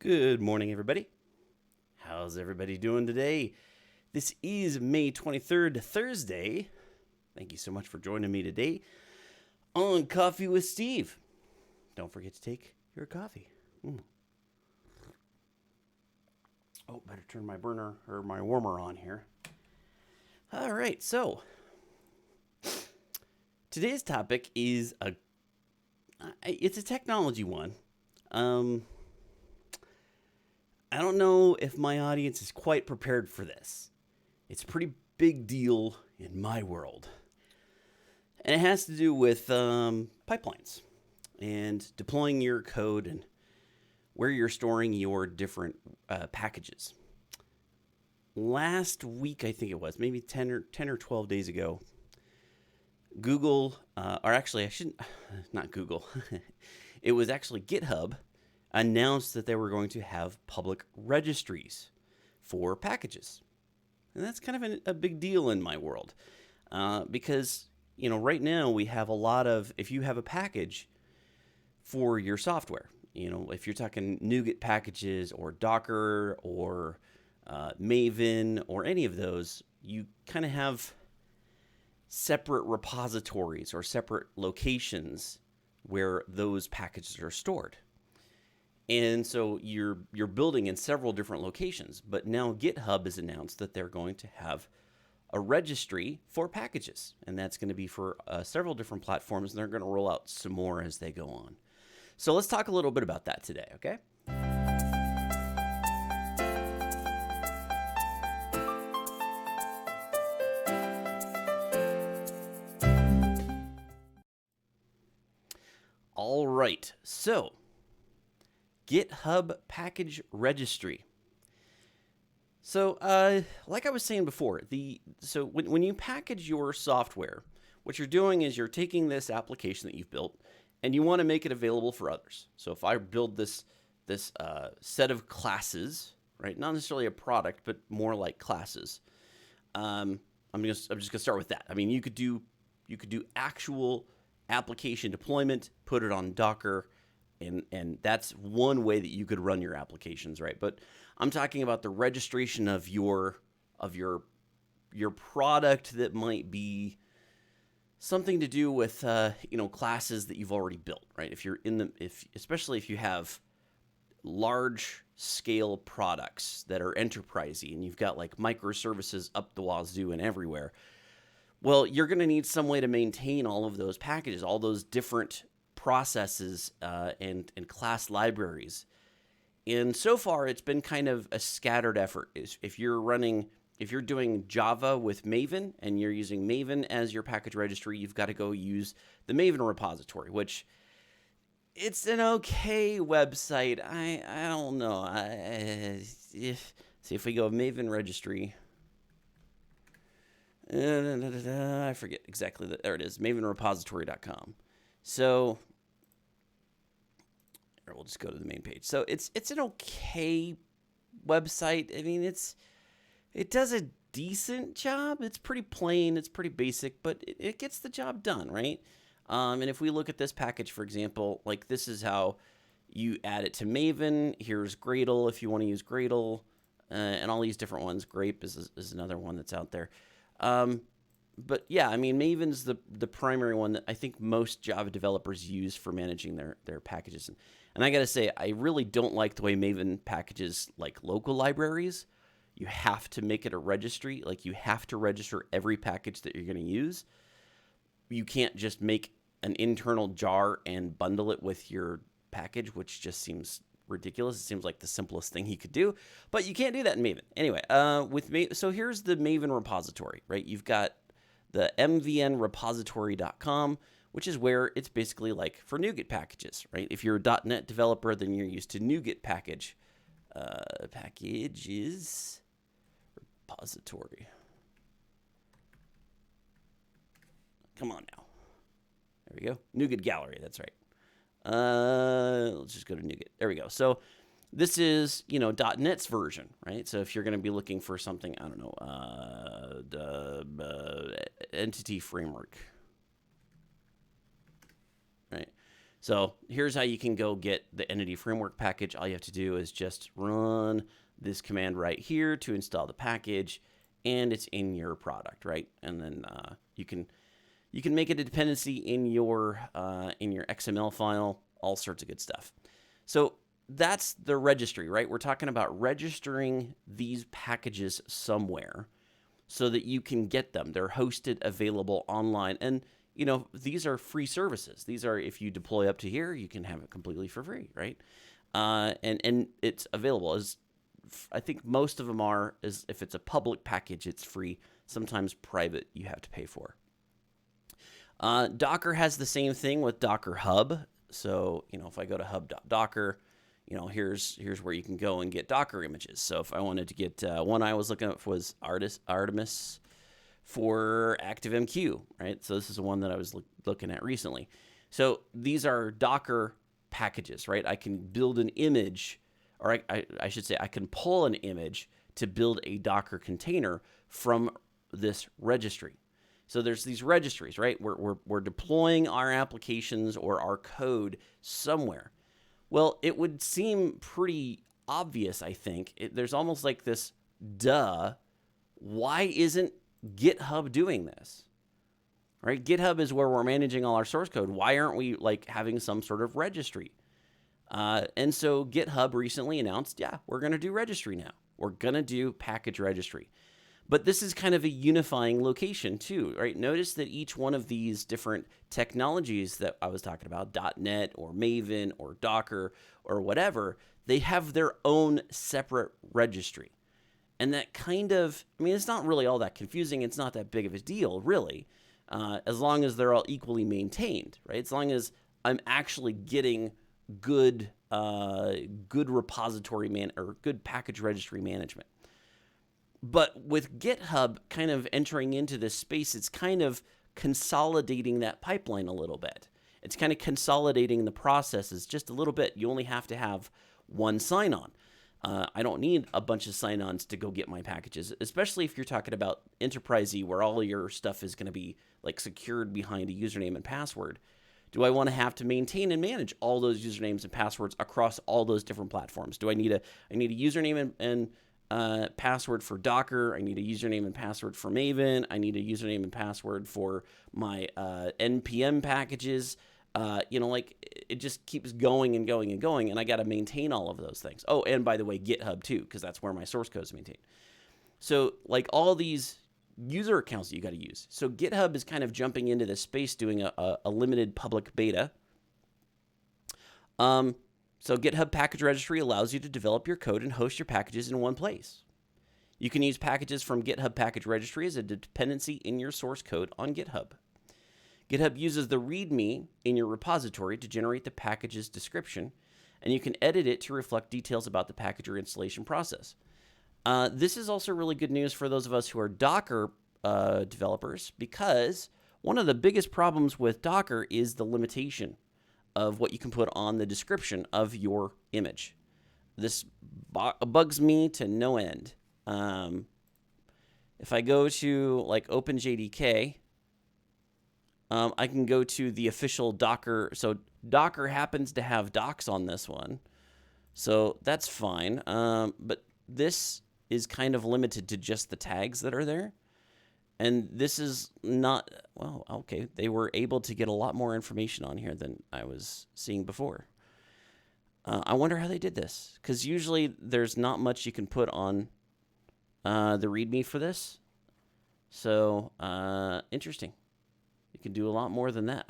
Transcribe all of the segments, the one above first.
Good morning, everybody. How's everybody doing today? This is May 23rd, Thursday. Thank you so much for joining me today on Coffee with Steve. Don't forget to take your coffee. Oh, better turn my burner or my warmer on here. All right, so today's topic is it's a technology one. I don't know if my audience is quite prepared for this. It's a pretty big deal in my world. And it has to do with pipelines and deploying your code and where you're storing your different packages. Last week, I think it was, maybe 10 or 12 days ago, Google, or actually, I shouldn't, not Google, it was actually Github, announced that they were going to have public registries for packages. And that's kind of a big deal in my world because, right now we have a lot of, if you have a package for your software, if you're talking NuGet packages or Docker or Maven or any of those, you kind of have separate repositories or separate locations where those packages are stored. And so you're building in several different locations, but now GitHub has announced that they're going to have a registry for packages, and that's going to be for several different platforms, and they're going to roll out some more as they go on. So let's talk a little bit about that today, okay? All right, so GitHub package registry. So, like I was saying before, when you package your software, what you're doing is you're taking this application that you've built and you want to make it available for others. So if I build this set of classes, right, not necessarily a product, but more like classes, I'm just gonna start with that. I mean, you could do actual application deployment, put it on Docker. And that's one way that you could run your applications, right? But I'm talking about the registration of your product that might be something to do with classes that you've already built, right? Especially if you have large scale products that are enterprisey and you've got like microservices up the wazoo and everywhere. Well, you're going to need some way to maintain all of those packages, all those different processes and class libraries. And so far, it's been kind of a scattered effort. If you're doing Java with Maven and you're using Maven as your package registry, you've got to go use the Maven repository, which it's an okay website. I don't know. See if we go Maven registry. I forget exactly. There it is, mavenrepository.com. So we'll just go to the main page. So it's an okay website. I mean, it does a decent job. It's pretty plain. It's pretty basic, but it gets the job done, right? And if we look at this package, for example, like this is how you add it to Maven. Here's Gradle if you want to use Gradle, and all these different ones. Grape is another one that's out there. But yeah, I mean, Maven's the primary one that I think most Java developers use for managing their packages. And I got to say, I really don't like the way Maven packages like local libraries. You have to make it a registry. Like you have to register every package that you're going to use. You can't just make an internal jar and bundle it with your package, which just seems ridiculous. It seems like the simplest thing you could do, but you can't do that in Maven. Anyway, so here's the Maven repository, right? You've got the mvnrepository.com, which is where it's basically like for NuGet packages, right? If you're a .NET developer, then you're used to NuGet packages repository. Come on now. There we go. NuGet gallery. That's right. Let's just go to NuGet. There we go. So this is, .NET's version, right? So if you're going to be looking for something, I don't know, the entity framework, right? So here's how you can go get the entity framework package. All you have to do is just run this command right here to install the package, and it's in your product, right? And then you can make it a dependency in your XML file, all sorts of good stuff. So that's the registry, right? We're talking about registering these packages somewhere so that you can get them. They're hosted, available online, and these are free services. These are, if you deploy up to here, you can have it completely for free, right? And it's available. As I think most of them are, is if it's a public package, it's free. Sometimes private, you have to pay for. Docker has the same thing with Docker Hub. So, if I go to hub.docker, here's where you can go and get Docker images. So if I wanted to get one I was looking up was Artemis for ActiveMQ, right? So this is the one that I was looking at recently. So these are Docker packages, right? I can build an image, or I should say I can pull an image to build a Docker container from this registry. So there's these registries, right? We're deploying our applications or our code somewhere. Well, it would seem pretty obvious, I think. There's almost like this, duh, why isn't GitHub doing this? Right? GitHub is where we're managing all our source code. Why aren't we having some sort of registry? And so GitHub recently announced, yeah, we're going to do registry now. We're going to do package registry. But this is kind of a unifying location too, right? Notice that each one of these different technologies that I was talking about, .NET or Maven or Docker or whatever, they have their own separate registry. And that kind of, it's not really all that confusing. It's not that big of a deal, really, as long as they're all equally maintained, right? As long as I'm actually getting good repository or good package registry management. But with GitHub kind of entering into this space, it's kind of consolidating that pipeline a little bit. It's kind of consolidating the processes just a little bit. You only have to have one sign-on. I don't need a bunch of sign-ons to go get my packages, especially if you're talking about enterprise-y where all your stuff is going to be secured behind a username and password. Do I want to have to maintain and manage all those usernames and passwords across all those different platforms? Do I need a username and password for Docker? I need a username and password for Maven. I need a username and password for my NPM packages. It just keeps going and going and going, and I got to maintain all of those things. Oh, and by the way, GitHub too, because that's where my source code is maintained. So all these user accounts that you got to use. So GitHub is kind of jumping into this space, doing a limited public beta. So GitHub Package Registry allows you to develop your code and host your packages in one place. You can use packages from GitHub Package Registry as a dependency in your source code on GitHub. GitHub uses the README in your repository to generate the package's description, and you can edit it to reflect details about the package or installation process. This is also really good news for those of us who are Docker developers, because one of the biggest problems with Docker is the limitation of what you can put on the description of your image. This bugs me to no end. If I go to OpenJDK, I can go to the official Docker. So Docker happens to have docs on this one, so that's fine. But this is kind of limited to just the tags that are there. And this is not, well, okay, they were able to get a lot more information on here than I was seeing before. I wonder how they did this, because usually there's not much you can put on the README for this. So, interesting. You can do a lot more than that.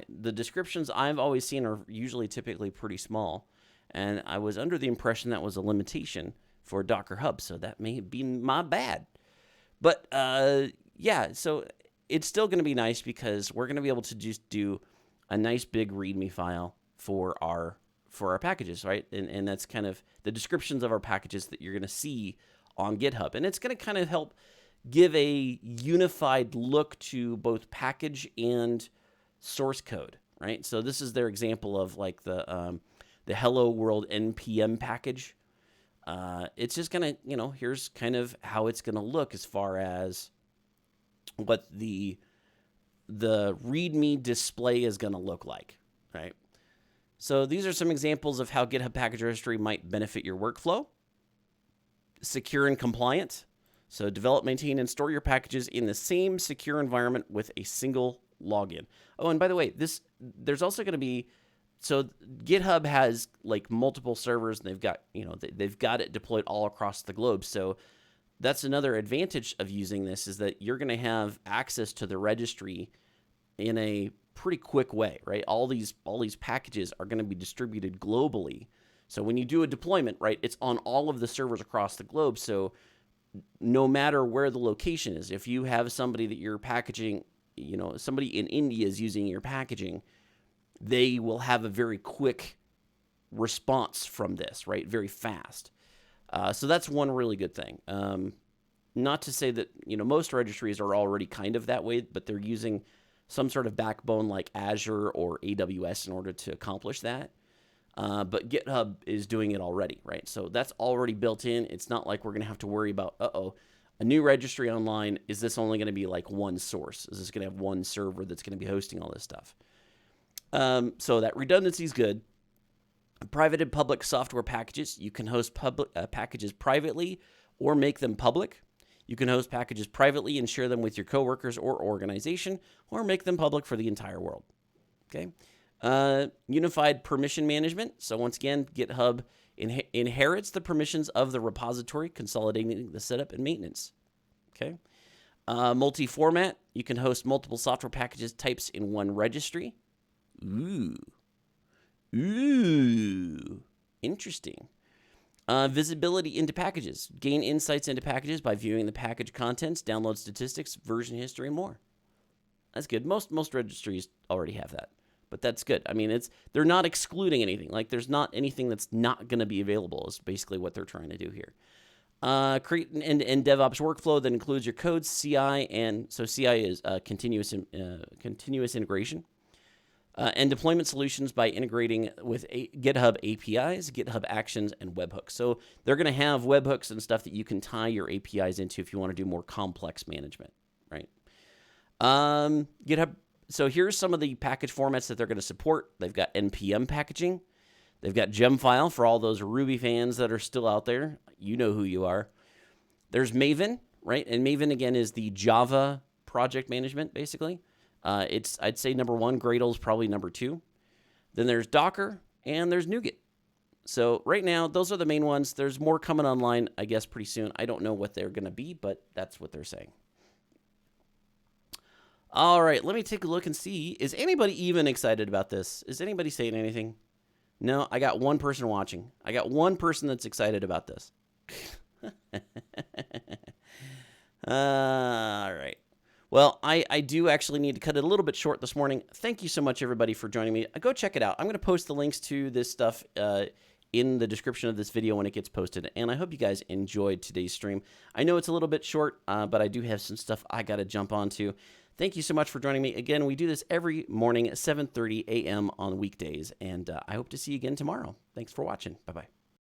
The descriptions I've always seen are usually typically pretty small, and I was under the impression that was a limitation for Docker Hub, so that may be my bad. But, yeah, so it's still going to be nice because we're going to be able to just do a nice big README file for our packages, right? And that's kind of the descriptions of our packages that you're going to see on GitHub. And it's going to kind of help give a unified look to both package and source code, right? So this is their example of the Hello World NPM package. It's just going to, here's kind of how it's going to look as far as what the README display is going to look like, right? So these are some examples of how GitHub Package Registry might benefit your workflow. Secure and compliant. So develop, maintain, and store your packages in the same secure environment with a single login. Oh, and by the way, there's also going to be, so GitHub has like multiple servers, and they've got, they've got it deployed all across the globe. So that's another advantage of using this, is that you're going to have access to the registry in a pretty quick way, right? All these packages are going to be distributed globally. So when you do a deployment, right, it's on all of the servers across the globe. So no matter where the location is, if you have somebody that you're packaging, somebody in India is using your packaging, they will have a very quick response from this, right? Very fast. So that's one really good thing. Not to say that, most registries are already kind of that way, but they're using some sort of backbone like Azure or AWS in order to accomplish that. But GitHub is doing it already, right? So that's already built in. It's not like we're going to have to worry about, a new registry online. Is this only going to be like one source? Is this going to have one server that's going to be hosting all this stuff? So that redundancy is good. Private and public software packages. You can host public packages privately or make them public. You can host packages privately and share them with your coworkers or organization, or make them public for the entire world. Okay. Unified permission management. So once again, GitHub inherits the permissions of the repository, consolidating the setup and maintenance. Okay. Multi-format. You can host multiple software packages types in one registry. Ooh. Interesting. Visibility into packages. Gain insights into packages by viewing the package contents, download statistics, version history, and more. That's good. Most registries already have that, but that's good. I mean, they're not excluding anything. Like, there's not anything that's not going to be available, is basically what they're trying to do here. Create an end-to-end DevOps workflow that includes your code, CI, and so CI is continuous integration. And deployment solutions by integrating with GitHub APIs, GitHub Actions, and webhooks. So they're going to have webhooks and stuff that you can tie your APIs into if you want to do more complex management, right? GitHub. So here's some of the package formats that they're going to support. They've got NPM packaging. They've got Gemfile for all those Ruby fans that are still out there. You know who you are. There's Maven, right? And Maven, again, is the Java project management, basically. I'd say number one. Gradle is probably number two. Then there's Docker, and there's NuGet. So right now, those are the main ones. There's more coming online, I guess, pretty soon. I don't know what they're going to be, but that's what they're saying. All right, let me take a look and see. Is anybody even excited about this? Is anybody saying anything? No, I got one person watching. I got one person that's excited about this. All right. Well, I do actually need to cut it a little bit short this morning. Thank you so much, everybody, for joining me. Go check it out. I'm going to post the links to this stuff in the description of this video when it gets posted, and I hope you guys enjoyed today's stream. I know it's a little bit short, but I do have some stuff I got to jump onto. Thank you so much for joining me. Again, we do this every morning at 7:30 a.m. on weekdays, and I hope to see you again tomorrow. Thanks for watching. Bye-bye.